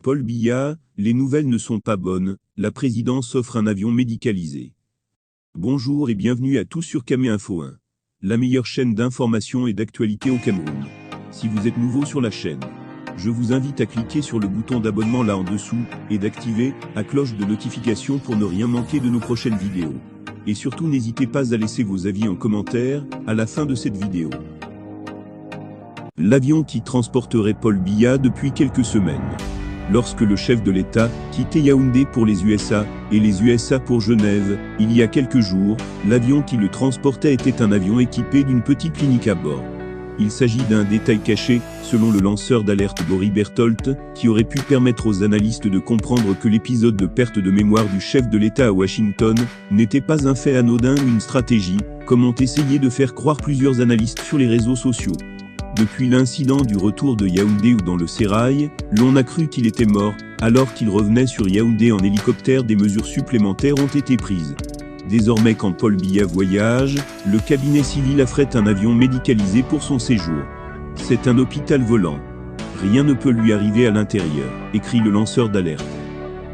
Paul Biya, les nouvelles ne sont pas bonnes, la présidence offre un avion médicalisé. Bonjour et bienvenue à tous sur Camé Info 1, la meilleure chaîne d'information et d'actualité au Cameroun. Si vous êtes nouveau sur la chaîne, je vous invite à cliquer sur le bouton d'abonnement là en dessous, et d'activer la cloche de notification pour ne rien manquer de nos prochaines vidéos. Et surtout n'hésitez pas à laisser vos avis en commentaire, à la fin de cette vidéo. L'avion qui transporterait Paul Biya depuis quelques semaines. Lorsque le chef de l'État quittait Yaoundé pour les USA, et les USA pour Genève, il y a quelques jours, l'avion qui le transportait était un avion équipé d'une petite clinique à bord. Il s'agit d'un détail caché, selon le lanceur d'alerte Boris Bertholdt, qui aurait pu permettre aux analystes de comprendre que l'épisode de perte de mémoire du chef de l'État à Washington n'était pas un fait anodin ou une stratégie, comme ont essayé de faire croire plusieurs analystes sur les réseaux sociaux. Depuis l'incident du retour de Yaoundé ou dans le sérail, l'on a cru qu'il était mort, alors qu'il revenait sur Yaoundé en hélicoptère. Des mesures supplémentaires ont été prises. Désormais, quand Paul Biya voyage, le cabinet civil affrète un avion médicalisé pour son séjour. C'est un hôpital volant. Rien ne peut lui arriver à l'intérieur, écrit le lanceur d'alerte.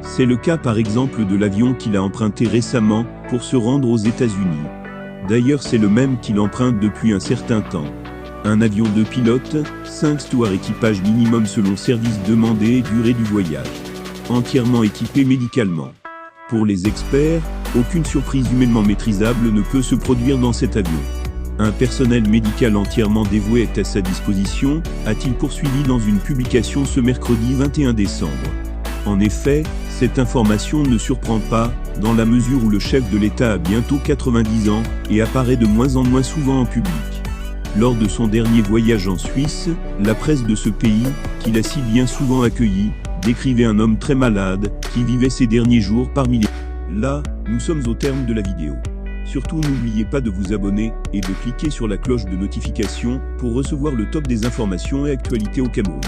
C'est le cas par exemple de l'avion qu'il a emprunté récemment pour se rendre aux États-Unis. D'ailleurs, c'est le même qu'il emprunte depuis un certain temps. Un avion de pilote, 5 stewards, équipage minimum selon service demandé et durée du voyage. Entièrement équipé médicalement. Pour les experts, aucune surprise humainement maîtrisable ne peut se produire dans cet avion. Un personnel médical entièrement dévoué est à sa disposition, a-t-il poursuivi dans une publication ce mercredi 21 décembre. En effet, cette information ne surprend pas, dans la mesure où le chef de l'État a bientôt 90 ans, et apparaît de moins en moins souvent en public. Lors de son dernier voyage en Suisse, la presse de ce pays, qu'il a si bien souvent accueilli, décrivait un homme très malade, qui vivait ces derniers jours parmi les... Là, nous sommes au terme de la vidéo. Surtout n'oubliez pas de vous abonner, et de cliquer sur la cloche de notification, pour recevoir le top des informations et actualités au Cameroun.